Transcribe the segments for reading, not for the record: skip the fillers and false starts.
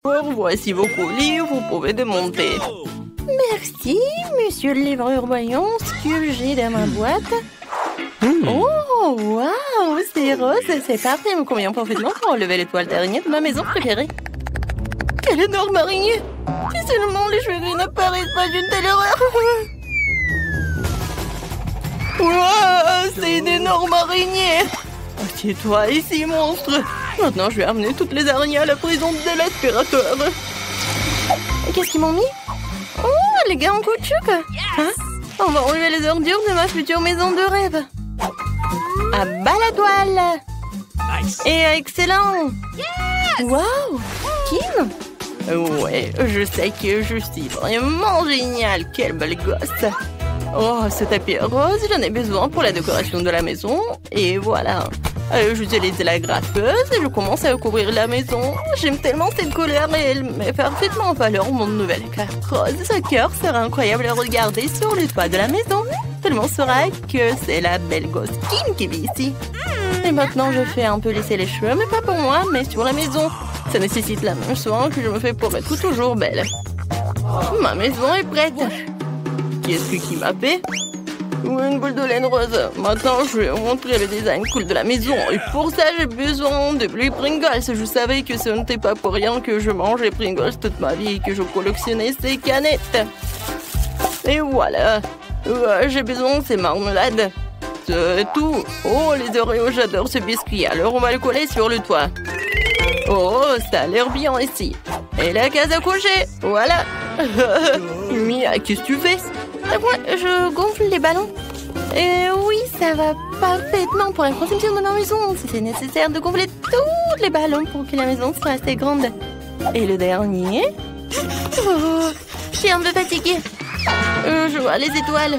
Voici vos colis, vous pouvez démonter. Merci, monsieur le livreur. Voyons ce que j'ai dans ma boîte. Oh, waouh, c'est rose, c'est parfait. Il me convient parfaitement pour enlever les toiles d'araignée de ma maison préférée. Quelle énorme araignée! Si seulement les cheveux gris n'apparaissent pas d'une telle horreur. Wow, c'est une énorme araignée. Assieds-toi ici, monstre. Maintenant, je vais amener toutes les araignées à la prison de l'aspirateur. Qu'est-ce qu'ils m'ont mis? Oh, les gars en caoutchouc. Hein? On va enlever les ordures de ma future maison de rêve. À bas la toile. Nice. Et excellent. Waouh, Kim. Ouais, je sais que je suis vraiment géniale. Quelle belle gosse. Oh, ce tapis rose, j'en ai besoin pour la décoration de la maison. Et voilà. J'utilise la graffeuse et je commence à couvrir la maison. J'aime tellement cette couleur et elle met parfaitement en valeur mon nouvel cœur rose. Ce cœur sera incroyable à regarder sur le toit de la maison. Tout le monde saura que c'est la belle gosse Kim qui vit ici. Et maintenant, je fais un peu lisser les cheveux, mais pas pour moi, mais sur la maison. Ça nécessite la même soin que je me fais pour être toujours belle. Ma maison est prête. Qu'est-ce qui m'a fait? Une boule de laine rose. Maintenant, je vais vous montrer le design cool de la maison. Et pour ça, j'ai besoin de plus Pringles. Je savais que ce n'était pas pour rien que je mangeais Pringles toute ma vie et que je collectionnais ces canettes. Et voilà. J'ai besoin de ces marmelades. C'est tout. Oh, les Oreos, j'adore ce biscuit. Alors, on va le coller sur le toit. Oh, ça a l'air bien ici. Et la case à coucher. Voilà. Mia, qu'est-ce que tu fais? Moi, je gonfle les ballons. Et oui, ça va parfaitement pour la construction de ma maison. C'est nécessaire de gonfler tous les ballons pour que la maison soit assez grande. Et le dernier? Oh, je suis un peu fatiguée. Je vois les étoiles.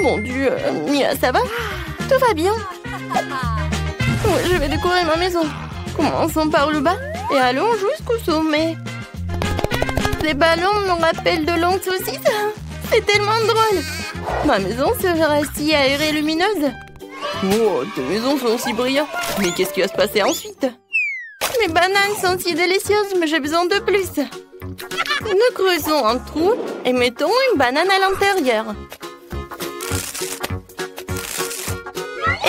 Mon Dieu, Mia, ça va? Tout va bien. Je vais décorer ma maison. Commençons par le bas et allons jusqu'au sommet. Les ballons me rappellent de longues saucisses. C'est tellement drôle. Ma maison sera si aérée et lumineuse. Oh, tes maisons sont si brillantes. Mais qu'est-ce qui va se passer ensuite? Mes bananes sont si délicieuses, mais j'ai besoin de plus. Nous creusons un trou et mettons une banane à l'intérieur.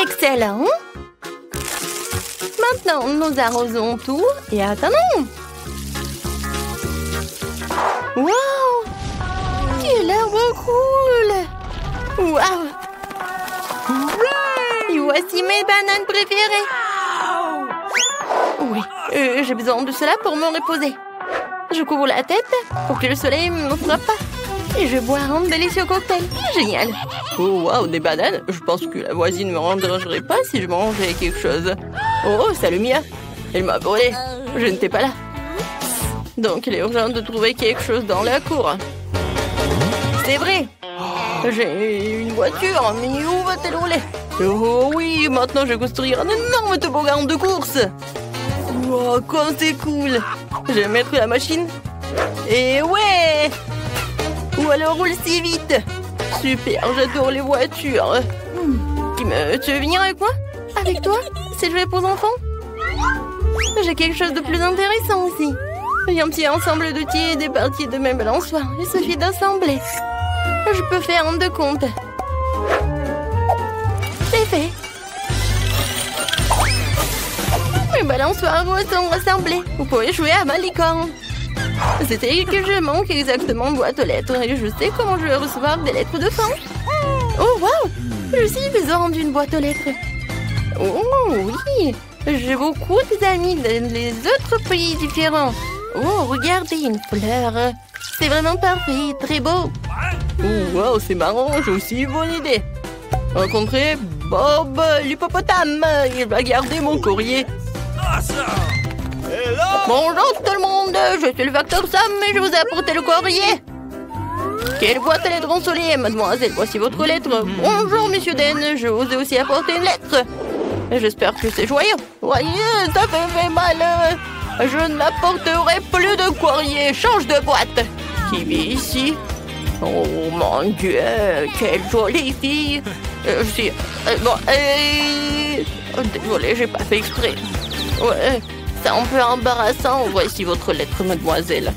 Excellent. Maintenant, nous arrosons tout et attendons. Wow! Quel arbre cool! Wow! Et voici mes bananes préférées. Oui, j'ai besoin de cela pour me reposer. Je couvre la tête pour que le soleil ne me frappe pas. Et je bois un délicieux cocktail. Génial! Oh, wow, des bananes? Je pense que la voisine me rendrait pas si je mangeais quelque chose. Oh, salut Mia! Elle m'a volé. Je n'étais pas là. Donc, il est urgent de trouver quelque chose dans la cour. C'est vrai. J'ai une voiture, mais où va-t-elle rouler? Oh oui, maintenant je vais construire un énorme toboggan de course. Wow, comme c'est cool. Je vais mettre la machine. Et ouais! Ou alors roule si vite. Super, j'adore les voitures. Tu veux venir avec moi? Avec toi? C'est joué pour enfants? J'ai quelque chose de plus intéressant aussi. J'ai un petit ensemble d'outils et des parties de mes balançoires. Il suffit d'assembler. Je peux faire un décompte. C'est fait. Mes balançoires sont rassemblés. Vous pouvez jouer à ma licorne. C'était que je manque exactement une boîte aux lettres et je sais comment je vais recevoir des lettres de fin. Oh, wow! Je suis besoin d'une boîte aux lettres. Oh, oui! J'ai beaucoup d'amis dans les autres pays différents. Oh, regardez, une fleur. C'est vraiment parfait, très beau. Oh, wow, c'est marrant, j'ai aussi une bonne idée. Rencontrer Bob l'hippopotame. Il va garder mon courrier. Bonjour tout le monde, je suis le facteur Sam et je vous ai apporté le courrier. Quelle boîte à lettres ensoleillée, mademoiselle, voici votre lettre. Bonjour, monsieur Den, je vous ai aussi apporté une lettre. J'espère que c'est joyeux. Voyez, ça fait mal. Je n'apporterai plus de courrier, change de boîte. Qui vit ici? Oh mon Dieu, quelle jolie fille. Désolé, j'ai pas fait exprès. Ouais, C'est un peu embarrassant. Voici votre lettre, mademoiselle.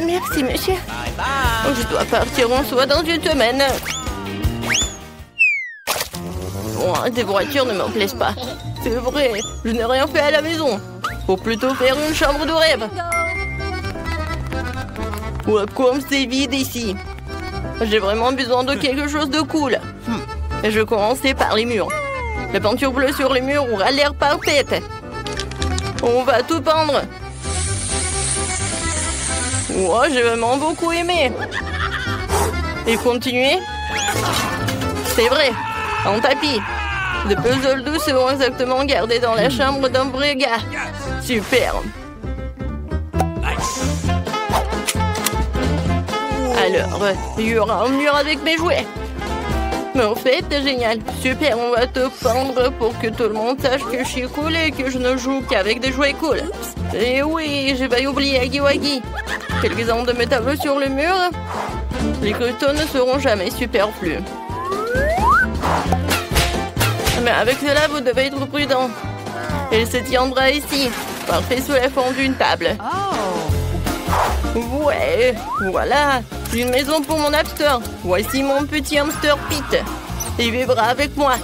Merci, monsieur. Je dois partir en soi dans une semaine. Oh, des voitures ne me plaisent pas. C'est vrai, je n'ai rien fait à la maison. Faut plutôt faire une chambre de rêve. Ouais, comme c'est vide ici. J'ai vraiment besoin de quelque chose de cool. Je vais commencer par les murs. La peinture bleue sur les murs aura l'air parfaite. On va tout peindre. Ouais, j'ai vraiment beaucoup aimé. Et continuer. C'est vrai, un tapis. Les puzzles doux seront exactement gardés dans la chambre d'un vrai gars. Super. Alors, il y aura un mur avec mes jouets. Mais en fait, c'est génial. Super, on va te peindre pour que tout le monde sache que je suis cool et que je ne joue qu'avec des jouets cool. Et oui, j'ai pas oublié Huggy Wuggy. Quelques-uns de mes tableaux sur le mur. Les cristaux ne seront jamais superflus. Mais avec cela, vous devez être prudent. Elle se tiendra ici, parfait sous la forme d'une table. Ouais, voilà, une maison pour mon hamster. Voici mon petit hamster Pete. Il vivra avec moi.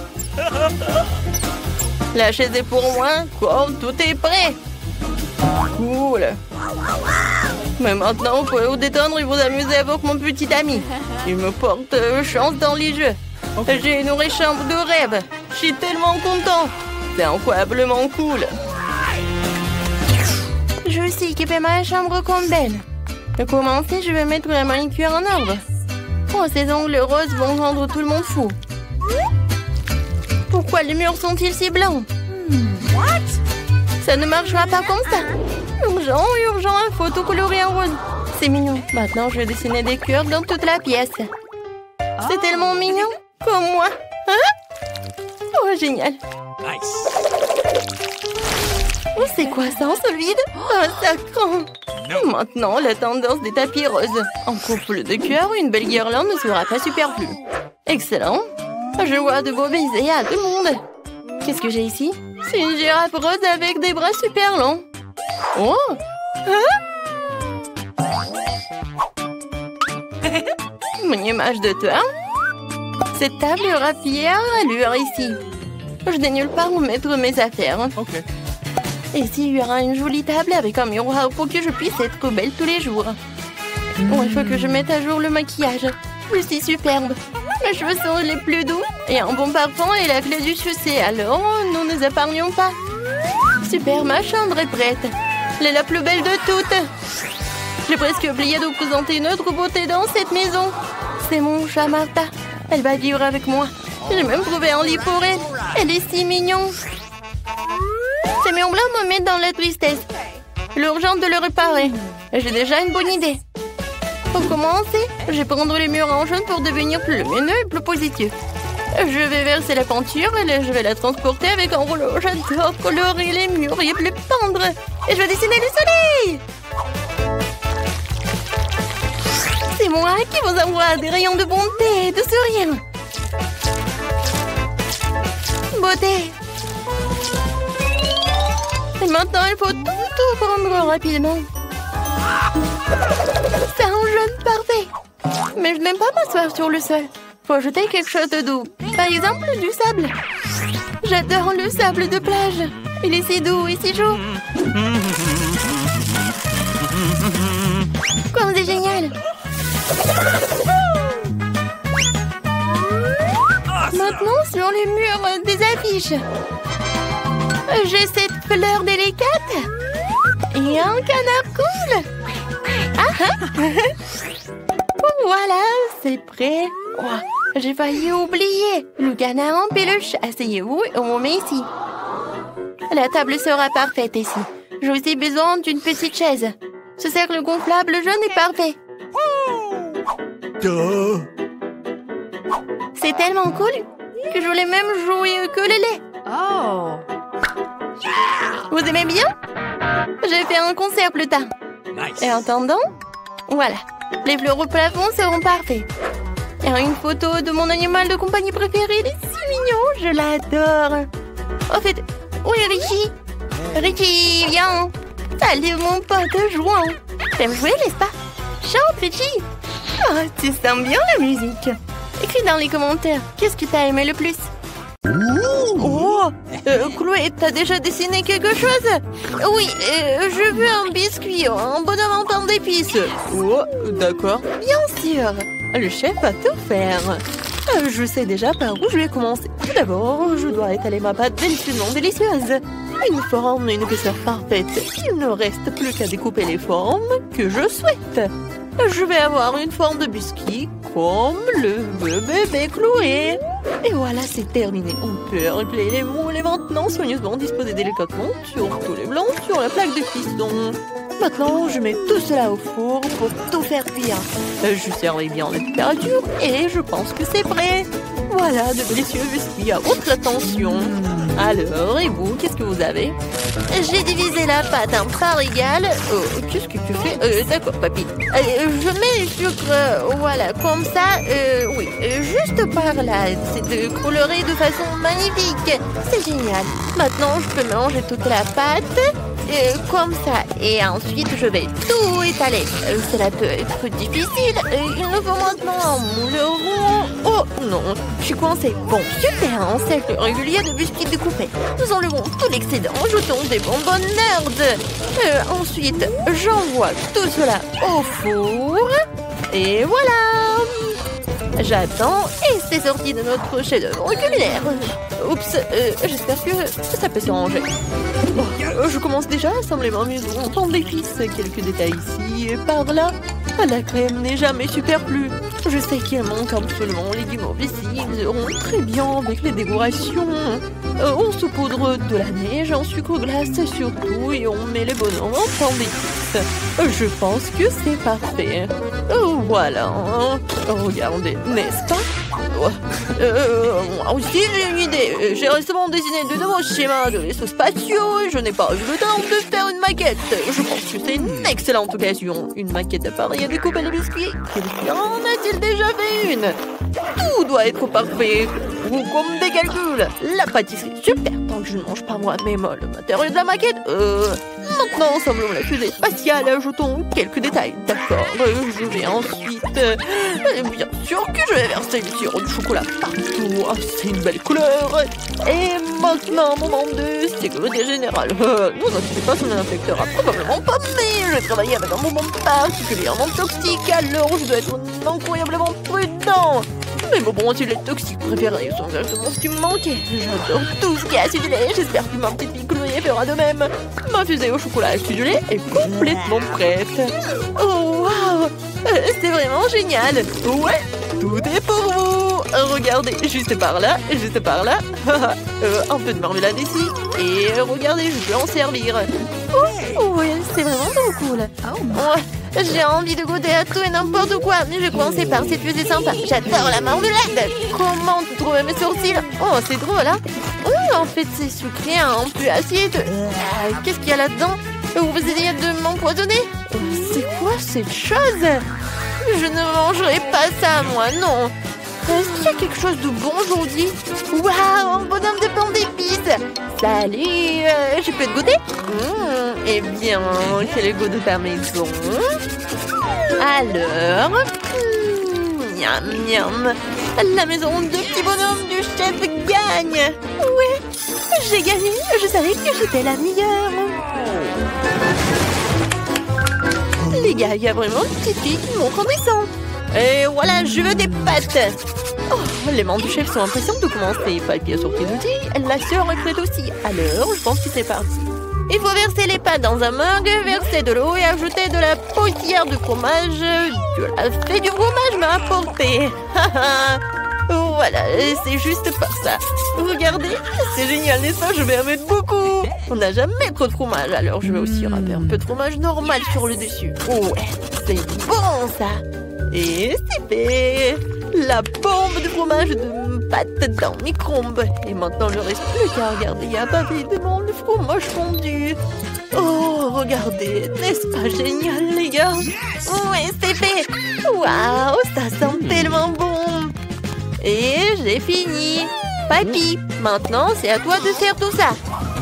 La chaise est pour moi, comme tout est prêt. Cool. Mais maintenant, vous pouvez vous détendre et vous amuser avec mon petit ami. Il me porte chance dans les jeux. J'ai une vraie chambre de rêve. Je suis tellement content. C'est incroyablement cool. Je sais équiper ma chambre comme belle. Pour commencer, je vais mettre la manicure en ordre. Oh, ces ongles roses vont rendre tout le monde fou. Pourquoi les murs sont-ils si blancs? Ça ne marchera pas comme ça. Urgent, urgent, il faut tout colorer en rose. C'est mignon. Maintenant, je vais dessiner des cœurs dans toute la pièce. C'est tellement mignon. Comme moi. Hein? Oh, génial. Oh, c'est quoi ça, en solide? Un sacrant. Maintenant, la tendance des tapis roses. En couple de cœur, une belle guirlande ne sera pas superflue. Excellent. Je vois de beaux baisers à tout le monde. Qu'est-ce que j'ai ici? C'est une girafe rose avec des bras super longs. Oh! Hein? Une image de toi. Cette table aura fière allure ici. Je n'ai nulle part où mettre mes affaires. Okay. Ici, il y aura une jolie table avec un miroir pour que je puisse être belle tous les jours. Oh, il faut que je mette à jour le maquillage. Je suis superbe. Mes cheveux sont les plus doux et un bon parfum est la clé du succès. Alors, nous ne nous épargnons pas. Super, ma chambre est prête. Elle est la plus belle de toutes. J'ai presque oublié de vous présenter une autre beauté dans cette maison. C'est mon chat Martha. Elle va vivre avec moi. J'ai même trouvé un lit pour elle. Elle est si mignonne. Ces murs blancs me mettent dans la tristesse. L'urgent de le réparer. J'ai déjà une bonne idée. Pour commencer, je vais prendre les murs en jaune pour devenir plus lumineux et plus positif. Je vais verser la peinture et je vais la transporter avec un rouleau. J'adore colorer les murs et les peindre. Et je vais dessiner le soleil. C'est moi qui vous envoie des rayons de bonté et de sourire. Beauté. Et maintenant, il faut tout prendre rapidement. C'est un jaune parfait. Mais je n'aime pas m'asseoir sur le sol. Faut ajouter quelque chose de doux. Par exemple, du sable. J'adore le sable de plage. Il est si doux et si chaud. Comme c'est génial. Maintenant, sur les murs des affiches. J'ai cette fleur délicate. Et un canard cool. Voilà, c'est prêt. Oh, j'ai failli oublier. Le canard en peluche. Asseyez-vous et on met ici. La table sera parfaite ici. J'ai aussi besoin d'une petite chaise. Ce cercle gonflable jaune est parfait. C'est tellement cool que je voulais même jouer au ukulélé. Oh. Vous aimez bien? J'ai fait un concert plus tard. Nice. Et en attendant, voilà. Les fleurs au plafond seront parfaits. Il y a une photo de mon animal de compagnie préféré. Il est si mignon, je l'adore. En fait, Oui, Ricky. Ricky, viens. Salut, mon pote joint. T'aimes jouer, n'est-ce pas? Chante, Ricky. Oh, tu sens bien la musique. Écris dans les commentaires. Qu'est-ce que t'as aimé le plus? Oh, Chloé, t'as déjà dessiné quelque chose? Oui, je veux un biscuit, un bonhomme en pain d'épices. Oh, d'accord. Bien sûr. Le chef va tout faire. Je sais déjà par où je vais commencer. Tout d'abord, je dois étaler ma pâte délicieusement délicieuse. Une forme et une épaisseur parfaite. Il ne reste plus qu'à découper les formes que je souhaite. Je vais avoir une forme de biscuit comme le veut bébé Chloé. Et voilà, c'est terminé. On peut régler les moules et maintenant soigneusement disposer délicatement sur tous les blancs sur la plaque de piston. Maintenant, je mets tout cela au four pour tout faire cuire. Je surveille bien la température et je pense que c'est prêt. Voilà, de délicieux biscuits à haute tension. Alors, et vous, qu'est-ce que vous avez? J'ai divisé la pâte en parts égales. Oh, qu'est-ce que tu fais? D'accord, papy. Je mets le sucre, voilà, comme ça. Oui, juste par là. C'est de colorer de façon magnifique. C'est génial. Maintenant, je peux mélanger toute la pâte. Comme ça. Et ensuite, je vais tout étaler. Cela peut être difficile. Il nous faut maintenant un moule rond. Oh non, je suis coincée. Bon, super, un cercle régulier de biscuits découpés. Nous enlevons tout l'excédent. Ajoutons des bonbonnes nerds. Ensuite, j'envoie tout cela au four. Et voilà. J'attends et c'est sorti de notre chef-d'œuvre culinaire. Oups, j'espère que ça peut s'arranger. Bon, je commence déjà à assembler ma maison en pain d'épices. Quelques détails ici et par là. La crème n'est jamais superflue. Je sais qu'il manque absolument les légumes ici. Ils iront très bien avec les décorations. On saupoudre de la neige en sucre glace surtout et on met les bonhommes en pain d'épices. Je pense que c'est parfait. Voilà. Regardez, n'est-ce pas? Moi aussi j'ai une idée. J'ai récemment dessiné de nouveaux schémas de vaisseaux spatiaux et je n'ai pas eu le temps de faire une maquette. Je pense que c'est une excellente occasion. Une maquette d'appareil à découper les biscuits. Quelqu'un en a-t-il déjà fait une? Tout doit être parfait. Ou comme des calculs. La pâtisserie, super. Tant que je ne mange pas moi-même le matériau de la maquette. Maintenant, ensemblons la fusée spatiale. Ajoutons quelques détails. D'accord. Je vais ensuite... bien sûr que je vais verser du sirop de chocolat partout. Ah, c'est une belle couleur. Et maintenant, moment de sécurité générale. Non, inquiétez pas, son infecteur a probablement pas, mais je travaille avec un moment particulièrement toxique. Alors, je dois être incroyablement prudent. Mais bon, si les toxiques préférés sont exactement ce qui me manquait. J'adore tout ce qui est acidulé. J'espère que ma petite fille Chloé fera de même. Ma fusée au chocolat acidulé est complètement prête. Oh, waouh! C'est vraiment génial. Ouais, tout est pour vous. Regardez, juste par là, juste par là. Un peu de marmelade ici. Et regardez, je peux en servir. Oh, ouais, c'est vraiment trop cool. Ouais. J'ai envie de goûter à tout et n'importe quoi, mais je commençais par cette fusée sympa. J'adore la marmelade. Comment trouver mes sourcils? Oh, c'est drôle, hein? En fait, c'est sucré, un peu acide. Qu'est-ce qu'il y a là-dedans? Vous essayez de m'empoisonner? C'est quoi cette chose? Je ne mangerai pas ça, moi, non. Est-ce qu'il y a quelque chose de bon aujourd'hui? Waouh, un bonhomme de pain d'épices. Salut, je peux te goûter? Eh bien, quel est le goût de ta maison? Alors, miam miam. La maison de petits bonhommes du chef gagne. Ouais, j'ai gagné. Je savais que j'étais la meilleure. Les gars, il y a vraiment une petite fille qui montre en dessin. Et voilà, je veux des pâtes. Oh, les membres du chef sont impatients de commencer. Papier sorti d'outils, la sœur est prête aussi. Alors, je pense que c'est parti. Il faut verser les pâtes dans un mug, verser de l'eau et ajouter de la poussière de fromage. De la fée du fromage m'a apporté. Voilà, c'est juste pas ça. Regardez, c'est génial, n'est-ce pas? Je vais en mettre beaucoup. On n'a jamais trop de fromage, alors je vais aussi râper un peu de fromage normal sur le dessus. Ouais, c'est bon ça. Et c'est fait. La bombe de fromage de pâte dans le micro-ondes. Et maintenant, il ne reste plus qu'à regarder à baver devant le fromage fondu. Oh, regardez, n'est-ce pas génial, les gars? Oui, c'est fait. Waouh, ça sent tellement bon. Et j'ai fini. Papy, maintenant, c'est à toi de faire tout ça.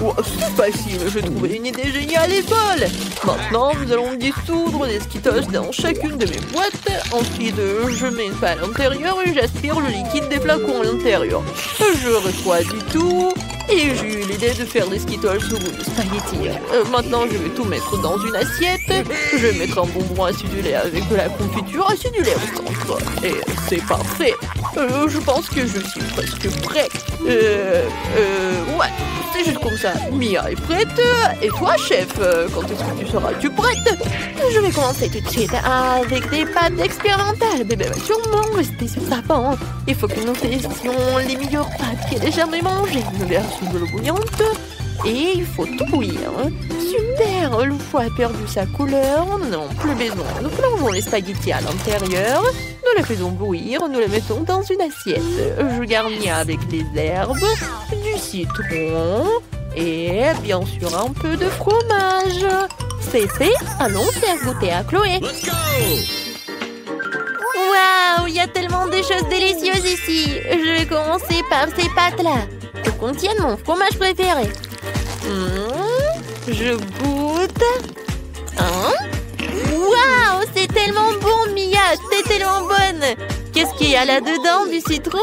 Oh, c'est facile, j'ai trouvé une idée géniale et folle. Maintenant, nous allons dissoudre des Skittles dans chacune de mes boîtes. Ensuite, je mets une paille à l'intérieur et j'aspire le liquide des flacons à l'intérieur. Je refroidis tout. Et j'ai eu l'idée de faire des Skittles au goût de spaghetti. Maintenant, je vais tout mettre dans une assiette. Je vais mettre un bonbon acidulé avec de la confiture acidulée au centre. Et c'est parfait. Je pense que je suis presque prêt. Ouais, c'est juste comme ça. Mia est prête. Et toi, chef, quand est-ce que tu seras-tu prête? Je vais commencer tout de suite avec des pâtes expérimentales. Bébé va sûrement rester sur sa pente. Il faut que nous testions les meilleures pâtes qu'il ait jamais mangées. Une version de l'eau bouillante. Et il faut tout bouillir. Super, le foie a perdu sa couleur. Nous n'avons plus besoin. Nous plongeons les spaghettis à l'intérieur. Nous les faisons bouillir. Nous les mettons dans une assiette. Je garnis avec des herbes, du citron et bien sûr un peu de fromage. C'est fait. Allons faire goûter à Chloé. Waouh, il y a tellement de choses délicieuses ici. Je vais commencer par ces pâtes-là. Elles contiennent mon fromage préféré. Je goûte. Waouh, c'est tellement bon, Mia. C'est tellement bonne. Qu'est-ce qu'il y a là-dedans? Du citron?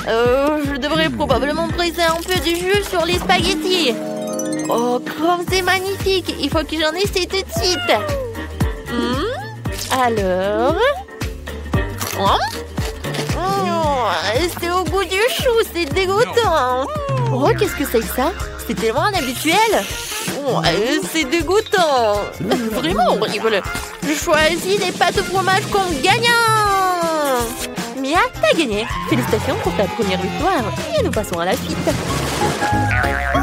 Je devrais probablement presser un peu de jus sur les spaghettis. Oh, comme c'est magnifique. Il faut que j'en essaie tout de suite. Alors... c'est au goût du chou, c'est dégoûtant. Oh, qu'est-ce que c'est que ça? C'est tellement inhabituel. C'est dégoûtant. Vraiment horrible. Je choisis les pâtes au fromage comme gagnant. Mia, t'as gagné. Félicitations pour ta première victoire. Et nous passons à la suite.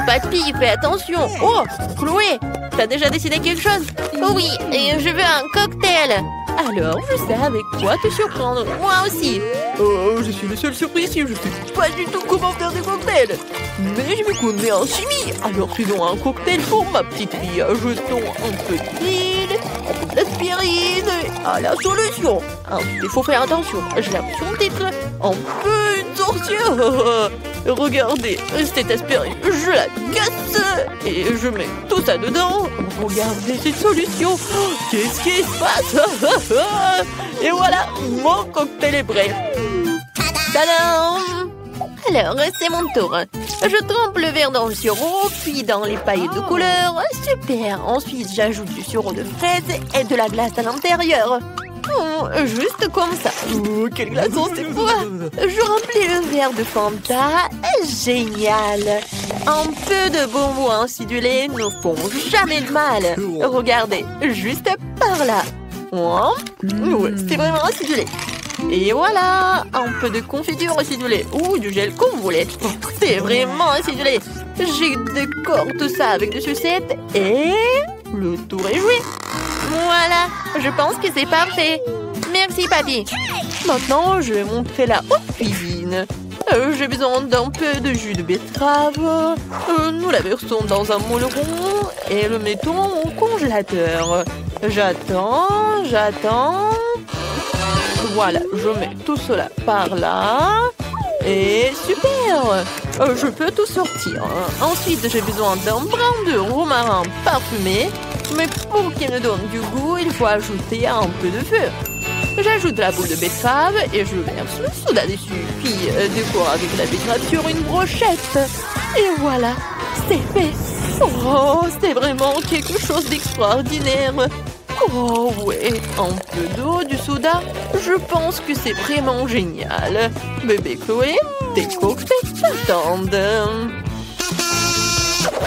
Papy, fais attention. Oh, Chloé, t'as déjà décidé quelque chose? Oui, et je veux un cocktail. Alors, je sais avec quoi te surprendre. Moi aussi. Je suis le seul surpris ici. Je sais pas du tout comment faire des cocktails. Mais je me connais en chimie. Alors, faisons un cocktail pour ma petite fille. Jetons un peu d'huile, un peu d'aspirine à la solution. Il faut faire attention. J'ai l'impression d'être un peu une sorcière. Regardez, cette aspirine, je la casse et je mets tout ça dedans. Regardez cette solution. Qu'est-ce qui se passe? Et voilà, mon cocktail est prêt. Tadam! Alors, c'est mon tour. Je trempe le verre dans le sirop, puis dans les paillettes de couleur. Super! Ensuite, j'ajoute du sirop de fraise et de la glace à l'intérieur. Juste comme ça. Quel glaçon, c'est quoi? Je remplis le verre de Fanta. Génial! Un peu de bonbons acidulés ne font jamais de mal. Regardez, juste par là. Ouais, c'est vraiment acidulé. Et voilà, un peu de confiture acidulée ou du gel comme vous voulez. C'est vraiment acidulé. Je décore tout ça avec des sucettes et le tour est joué. Voilà, je pense que c'est parfait. Merci, papy. Maintenant, je vais monter la haute cuisine. J'ai besoin d'un peu de jus de betterave. Nous la versons dans un moule rond et le mettons au congélateur. J'attends. Voilà, je mets tout cela par là. Et super! Je peux tout sortir. Ensuite, j'ai besoin d'un brin de romarin parfumé. Mais pour qu'il me donne du goût, il faut ajouter un peu de feu. J'ajoute la boule de betterave et je verse le soda dessus. Puis décore avec la betterave sur une brochette. Et voilà, c'est fait. Oh, c'est vraiment quelque chose d'extraordinaire. Oh ouais, un peu d'eau, du soda. Je pense que c'est vraiment génial. Bébé Chloé, tes cocktails t'attendent.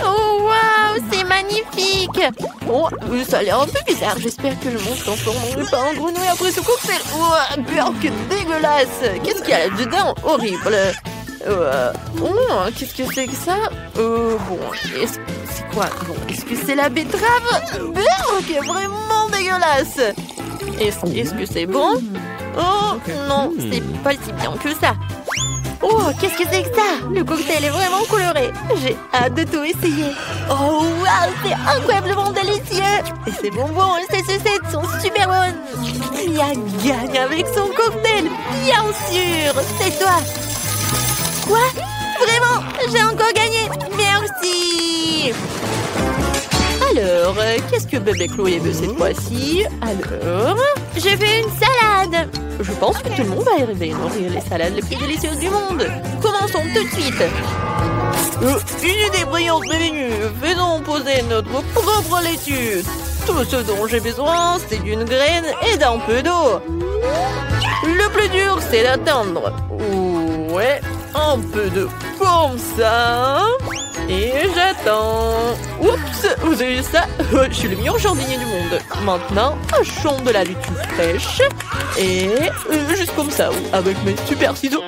Oh waouh, c'est magnifique. Oh, ça a l'air un peu bizarre. J'espère que je ne me transformerai pas en grenouille après ce cocktail. Oh, burk dégueulasse. Qu'est-ce qu'il y a là-dedans? Horrible. Qu'est-ce que c'est que ça? Bon, c'est quoi? Bon, est-ce que c'est la betterave? Burk est vraiment dégueulasse. Est-ce que c'est bon? Oh, non, c'est pas si bien que ça. Oh, qu'est-ce que c'est que ça? Le cocktail est vraiment coloré. J'ai hâte de tout essayer. Oh, waouh, c'est incroyablement délicieux. Et ces bonbons et ces sucettes sont super bonnes. Mia gagne avec son cocktail, bien sûr. C'est toi. Quoi? Vraiment? J'ai encore gagné. réussi! Alors, qu'est-ce que bébé Chloé veut cette fois-ci? Alors, je veux une salade! Je pense que tout le monde va arriver à nourrir les salades les plus délicieuses du monde. Commençons tout de suite. Une idée brillante m'est venue. Faisons poser notre propre laitue. Tout ce dont j'ai besoin, c'est d'une graine et d'un peu d'eau. Le plus dur, c'est d'attendre. Ouais, un peu de comme ça. Et j'attends. Oups, vous avez vu ça? Je suis le meilleur jardinier du monde. Maintenant, hachons de la laitue fraîche. Et juste comme ça, avec mes super ciseaux.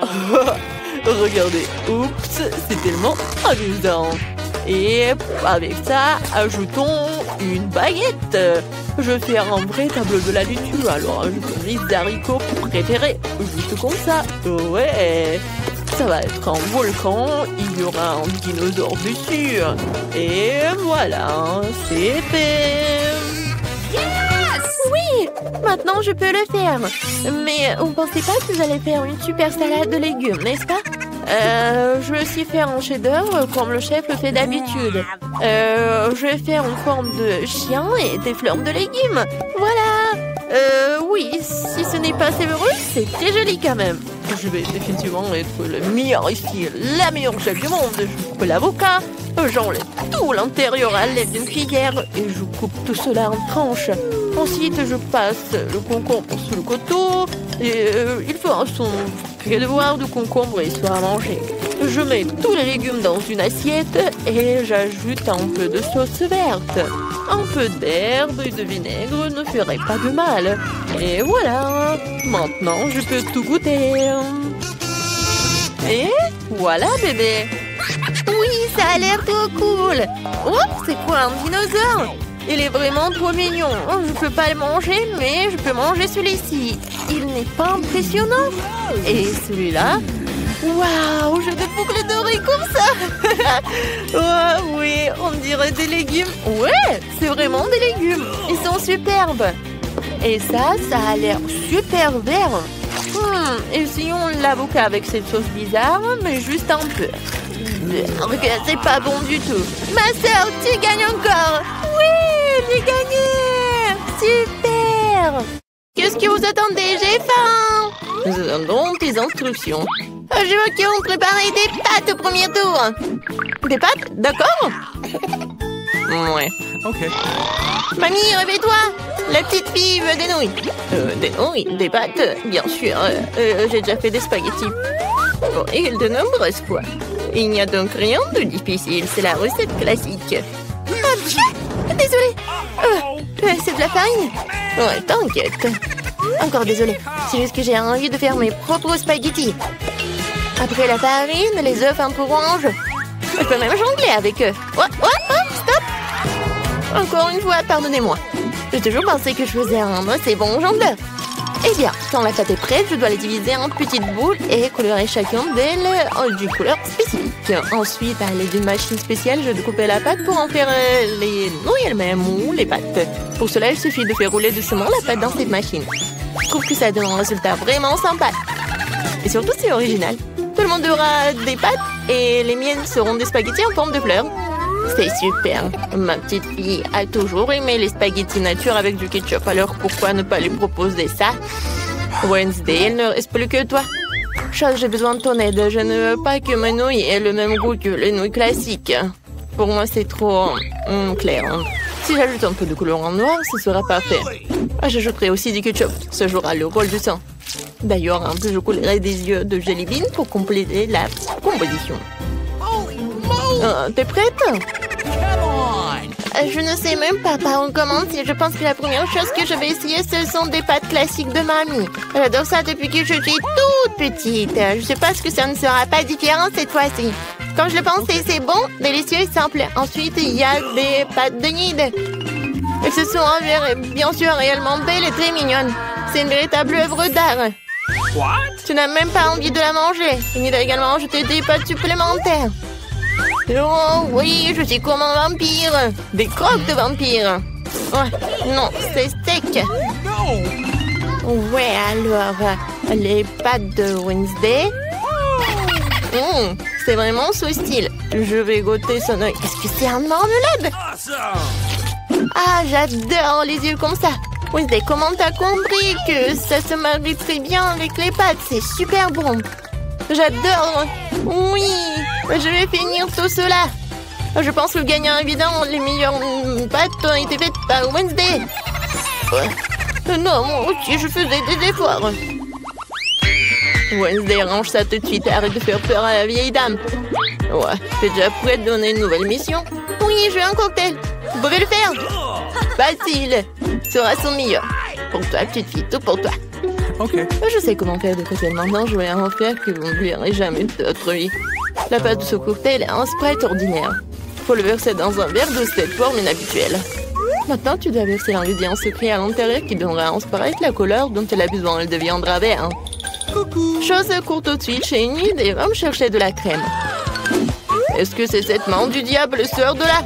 Regardez, oups, c'est tellement amusant. Et avec ça, ajoutons une baguette. Je vais faire un vrai tableau de la laitue. Alors, ajoutons les haricots préférés. Juste comme ça. Ouais. Ça va être un volcan. Il y aura un dinosaure dessus. Et voilà, c'est fait. Oui, maintenant je peux le faire. Mais vous pensez pas que vous allez faire une super salade de légumes, n'est-ce pas? Je vais aussi faire un chef-d'œuvre comme le chef le fait d'habitude. Je vais faire une forme de chien et des fleurs de légumes. Voilà. Oui, si ce n'est pas savoureux, c'est très joli quand même. Je vais définitivement être le meilleur ici, la meilleure chef du monde. Je coupe l'avocat, j'enlève tout l'intérieur à l'aide d'une cuillère et je coupe tout cela en tranches. Ensuite, je passe le concombre sous le couteau et il fera son devoir de concombre histoire à manger. Je mets tous les légumes dans une assiette et j'ajoute un peu de sauce verte. Un peu d'herbe et de vinaigre ne ferait pas de mal. Et voilà, maintenant je peux tout goûter. Et voilà bébé. Oui, ça a l'air trop cool. Oh, c'est quoi un dinosaure? Il est vraiment trop mignon. Je peux pas le manger, mais je peux manger celui-ci. Il n'est pas impressionnant. Et celui-là? Waouh, je vais boucler doré comme ça. Oh, oui, on dirait des légumes. Ouais, c'est vraiment des légumes. Ils sont superbes. Et ça a l'air super vert. Essayons l'avocat avec cette sauce bizarre, mais juste un peu. C'est pas bon du tout. Ma sœur, tu gagnes encore. Oui, j'ai gagné. Super. Qu'est-ce que vous attendez? J'ai faim. Nous attendons tes instructions. Je veux qu'on prépare des pâtes au premier tour. Des pâtes? D'accord. Ouais. Ok. Mamie, réveille-toi. La petite fille veut des nouilles. Des nouilles? Des pâtes? Bien sûr. J'ai déjà fait des spaghettis. Bon, et de nombreuses fois. Il n'y a donc rien de difficile. C'est la recette classique. Désolée. C'est de la farine? Ouais, t'inquiète. Encore désolée. C'est juste que j'ai envie de faire mes propres spaghettis. Après la farine, les œufs un peu orange. Je peux même jongler avec eux. Oh, stop! Encore une fois, pardonnez-moi. J'ai toujours pensé que je faisais un assez bon jongleur. Eh bien, quand la pâte est prête, je dois la diviser en petites boules et colorer chacune d'elles d'une couleur spécifique. Ensuite, à l'aide d'une machine spéciale, je découpe la pâte pour en faire les nouilles elles-mêmes ou les pâtes. Pour cela, il suffit de faire rouler doucement la pâte dans cette machine. Je trouve que ça donne un résultat vraiment sympa. Et surtout, c'est original. Tout le monde aura des pâtes et les miennes seront des spaghettis en forme de fleurs. C'est super. Ma petite fille a toujours aimé les spaghettis nature avec du ketchup. Alors pourquoi ne pas lui proposer ça? Wednesday, il ne reste plus que toi. Charles, j'ai besoin de ton aide. Je ne veux pas que mes nouilles aient le même goût que les nouilles classiques. Pour moi, c'est trop clair. Si j'ajoute un peu de couleur en noir, ce sera parfait. J'ajouterai aussi du ketchup. Ça jouera le rôle du sang. D'ailleurs, un peu je coulerai des yeux de jelly bean pour compléter la composition. T'es prête? Je ne sais même pas par où commencer. Je pense que la première chose que je vais essayer, ce sont des pâtes classiques de mamie. J'adore ça depuis que je suis toute petite. Je suppose que ça ne sera pas différent cette fois-ci. Comme je le pensais, c'est bon, délicieux et simple. Ensuite, il y a des pâtes de nid. Elles se sont bien sûr réellement belles et très mignonnes. C'est une véritable œuvre d'art. Tu n'as même pas envie de la manger. Il y a également ajouté des pâtes supplémentaires. Oh oui, je suis comme un vampire. Des croques de vampire. Oh, non, c'est steak. Ouais, alors, les pâtes de Wednesday. C'est vraiment ce style. Je vais goûter son œil. Est-ce que c'est un marmelade? Ah, j'adore les yeux comme ça. Wednesday, comment t'as compris que ça se marie très bien avec les pâtes? C'est super bon. J'adore. Oui, je vais finir tout cela. Je pense que le gagnant évident, les meilleures pâtes ont été faites par Wednesday. Non, moi aussi, je faisais des efforts. Wednesday, range ça tout de suite. Arrête de faire peur à la vieille dame. Ouais, t'es déjà prête à donner une nouvelle mission? Oui, je veux un cocktail. Vous pouvez le faire? Facile. Sera son meilleur. Pour toi, petite fille, tout pour toi. Ok. Je sais comment faire des cocktails maintenant. Je vais en faire que vous ne verrez jamais de votre vie. La base de ce cocktail est un Sprite ordinaire. Faut le verser dans un verre de cette forme inhabituelle. Maintenant, tu dois verser l'ingrédient secret à l'intérieur qui donnera à un Sprite la couleur dont elle a besoin. Elle deviendra vert. Chose court tout de suite chez Enid et va me chercher de la crème. Est-ce que c'est cette main du diable sort de là?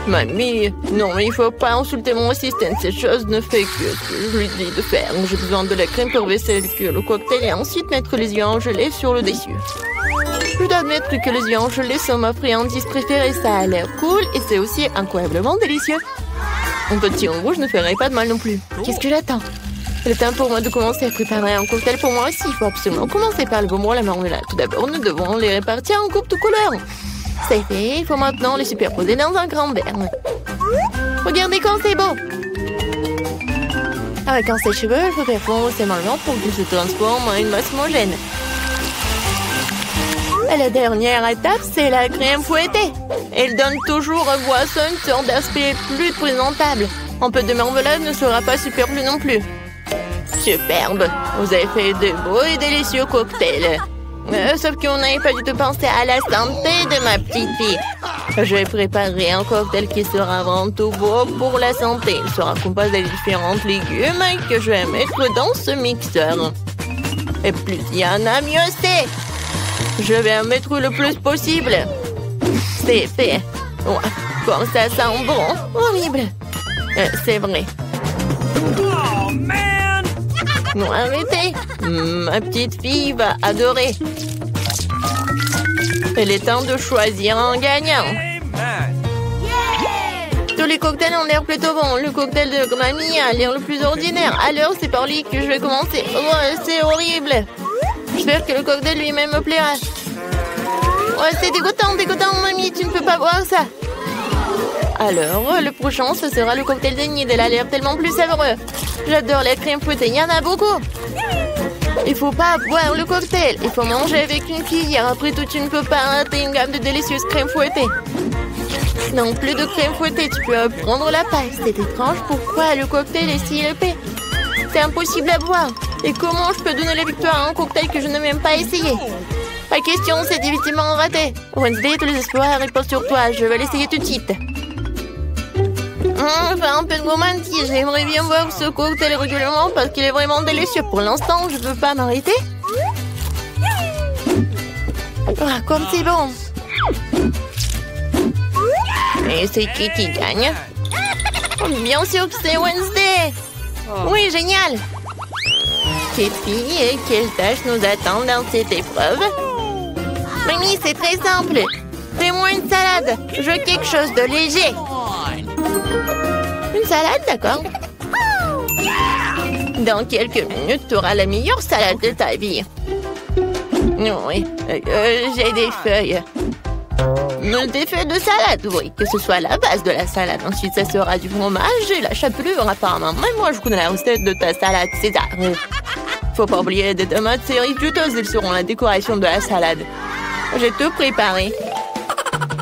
Mamie, non, mais il faut pas insulter mon assistant. Cette chose ne fait que ce que je lui dis de faire. J'ai besoin de la crème pour verser le cocktail et ensuite mettre les yeux en gelée sur le dessus. Je dois admettre que les yeux en gelée sont ma friandise préférée. Ça a l'air cool et c'est aussi incroyablement délicieux. Un petit en rouge ne ferait pas de mal non plus. Qu'est-ce que j'attends? C'est le temps pour moi de commencer à préparer un cocktail pour moi aussi. Il faut absolument commencer par le bonbon et la marmelade. Tout d'abord, nous devons les répartir en coupes de couleurs. C'est fait, il faut maintenant les superposer dans un grand verre. Regardez quand c'est beau! Avec un sèche-cheveux, je peux faire fondre ces marmelades pour qu'ils se transforment en une masse homogène. Et la dernière étape, c'est la crème fouettée. Elle donne toujours à boisson une sorte d'aspect plus présentable. Un peu de marmelade ne sera pas superflu non plus. Superbe! Vous avez fait de beaux et délicieux cocktails. Sauf qu'on n'avait pas du tout pensé à la santé de ma petite fille. Je vais préparer un cocktail qui sera avant tout beau pour la santé. Il sera composé de différents légumes que je vais mettre dans ce mixeur. Et plus il y en a, mieux c'est. Je vais en mettre le plus possible. C'est fait. Ouais, comme ça sent bon. Horrible. C'est vrai. Oh, man! Non, arrêtez. Ma petite fille va adorer. Il est temps de choisir un gagnant. Tous les cocktails ont l'air plutôt bons. Le cocktail de mamie a l'air le plus ordinaire. Alors, c'est par lui que je vais commencer. Oh, c'est horrible. J'espère que le cocktail lui-même me plaira. Ouais, c'est dégoûtant, mamie. Tu ne peux pas boire ça. Alors, le prochain, ce sera le cocktail d'Enid. Elle a l'air tellement plus savoureux. J'adore la crème fouettée. Il y en a beaucoup. Il faut pas boire le cocktail. Il faut manger avec une cuillère. Après tout, tu ne peux pas rater une gamme de délicieuses crèmes fouettées. Non, plus de crème fouettée. Tu peux prendre la paille. C'est étrange. Pourquoi le cocktail est si épais? C'est impossible à boire. Et comment je peux donner la victoire à un cocktail que je n'ai même pas essayé? Pas question, c'est définitivement raté. Wednesday, tous les espoirs reposent sur toi. Je vais l'essayer tout de suite. Enfin, un peu de gourmandise. J'aimerais bien boire ce cocktail régulièrement parce qu'il est vraiment délicieux. Pour l'instant, je ne peux pas m'arrêter. Ah, comme c'est bon. Et c'est qui gagne? Bien sûr que c'est Wednesday. Oui, génial. Petite fille, et quelle tâche nous attend dans cette épreuve? Mimi, c'est très simple. Fais-moi une salade. Je veux quelque chose de léger. Une salade, d'accord. Dans quelques minutes, tu auras la meilleure salade de ta vie. Oui, j'ai des feuilles. Des feuilles de salade, oui, que ce soit la base de la salade. Ensuite, ça sera du fromage et la chapelure, apparemment. Même moi, je connais la recette de ta salade César. Faut pas oublier des tomates cerises juteuses, elles seront la décoration de la salade. J'ai tout préparé.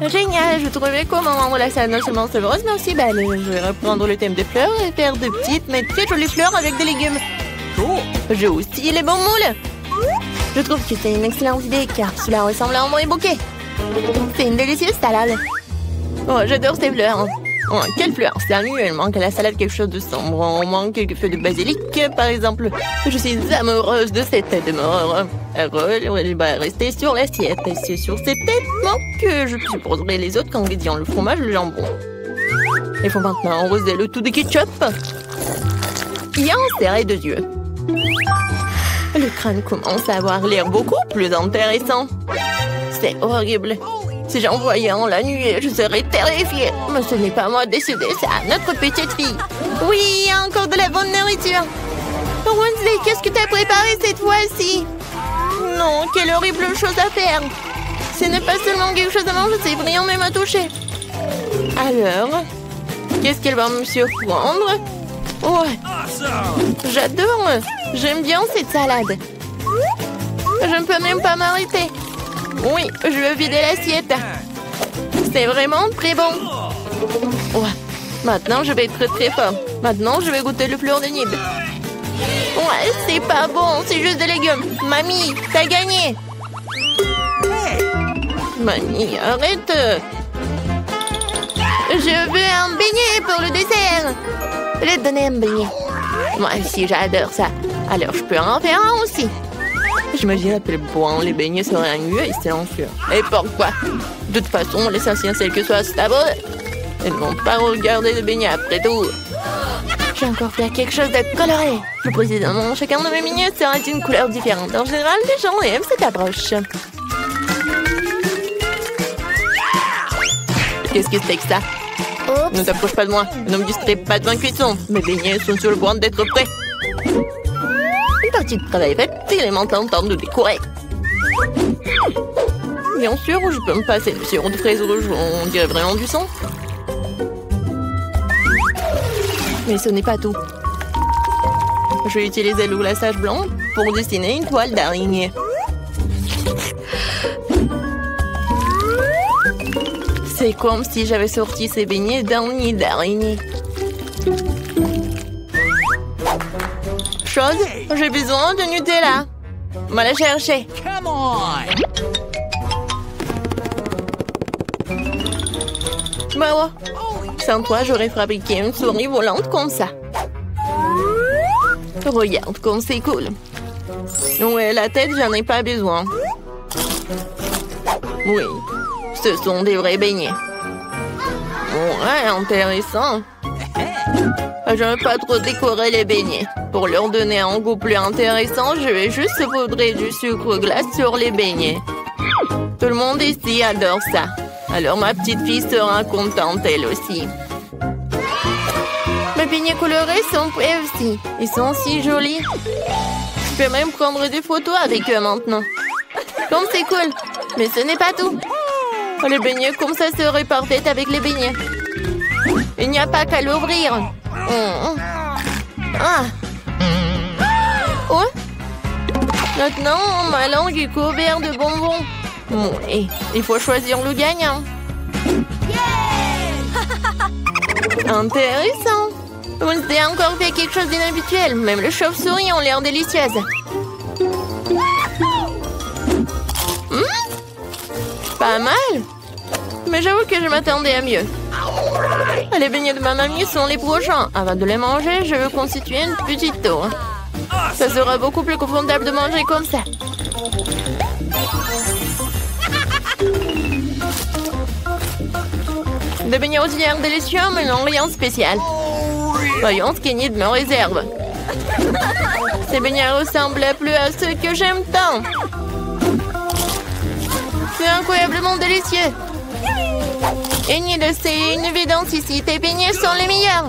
Génial, je trouvais comment rendre la salade non seulement savoureuse, mais aussi belle. Je vais reprendre le thème des fleurs et faire de petites mais très jolies fleurs avec des légumes. J'ai aussi les bons moules. Je trouve que c'est une excellente idée car cela ressemble à un vrai bouquet. C'est une délicieuse salade. Oh, j'adore ces fleurs. Oh, quelle fleur! Samuel, il manque à la salade quelque chose de sombre. On manque quelques feuilles de basilic, par exemple. Je suis amoureuse de cette tête de mort. Elle va rester sur l'assiette. Et c'est sur cette tête que je supposerai les autres ingrédients, le fromage, le jambon. Il faut maintenant arroser le tout de ketchup. Et en serrer deux yeux. Le crâne commence à avoir l'air beaucoup plus intéressant. c'est horrible. Si j'en voyais en la nuit, je serais terrifiée. Mais ce n'est pas moi de décider, c'est à notre petite fille. Oui, encore de la bonne nourriture. Wednesday, qu'est-ce que t'as préparé cette fois-ci? Non, quelle horrible chose à faire. Ce n'est pas seulement quelque chose à manger, c'est brillant même à toucher. Alors, qu'est-ce qu'elle va me surprendre? Ouais, j'adore. J'aime bien cette salade. Je ne peux même pas m'arrêter. Oui, je veux vider l'assiette. C'est vraiment très bon. Ouais, maintenant je vais être très fort. Maintenant, je vais goûter le fleur de nib. Ouais, c'est pas bon, c'est juste des légumes. Mamie, t'as gagné. Mamie, arrête. Je veux un beignet pour le dessert. Je vais te donner un beignet. Moi aussi, j'adore ça. Alors, je peux en faire un aussi. J'imagine à quel point les beignets seraient un lieu silencieux. Et pourquoi? De toute façon, l'essentiel que soit c'est à eux. Ils ne vont pas regarder les beignets après tout. J'ai encore fait quelque chose de coloré. Plus précisément, chacun de mes beignets sera d'une couleur différente. En général, les gens aiment cette approche. Qu'est-ce que c'est que ça? Oups. Ne t'approche pas de moi. Ne me distrais pas de ma cuisson. Mes beignets sont sur le point d'être prêts. Une partie de travail faite, il est maintenant temps de décorer. Bien sûr, je peux me passer de sirop de fraise rouge. On dirait vraiment du sang. Mais ce n'est pas tout. Je vais utiliser le glaçage blanc pour dessiner une toile d'araignée. C'est comme si j'avais sorti ces beignets d'un nid d'araignée. Chose, j'ai besoin de Nutella. Va la chercher. Come on! Bah ouais. Sans toi, j'aurais fabriqué une souris volante comme ça. Regarde comme c'est cool. Ouais, la tête, j'en ai pas besoin. Oui, ce sont des vrais beignets. Ouais, intéressant. Je ne veux pas trop décorer les beignets. Pour leur donner un goût plus intéressant, je vais juste saupoudrer du sucre glace sur les beignets. Tout le monde ici adore ça. Alors ma petite fille sera contente elle aussi. Mes beignets colorés sont prêts aussi. Ils sont si jolis. Je peux même prendre des photos avec eux maintenant. Comme c'est cool. Mais ce n'est pas tout. Les beignets comme ça seraient parfaits avec les beignets. Il n'y a pas qu'à l'ouvrir. Ah. Oh. Maintenant, ma langue est couverte de bonbons. Oui, il faut choisir le gagnant. Intéressant. Vous avez encore fait quelque chose d'inhabituel. Même les chauves-souris ont l'air délicieuses. Pas mal. Mais j'avoue que je m'attendais à mieux. Les beignets de ma mamie sont les prochains. Avant de les manger, je veux constituer une petite tour. Ça sera beaucoup plus confortable de manger comme ça. Des beignets aussi l'air délicieux, mais non rien de spécial. Voyons ce qu'Enid me réserve. Ces beignets ressemblent plus à ceux que j'aime tant. C'est incroyablement délicieux. Enid, c'est une évidence ici. Tes beignets sont les meilleurs.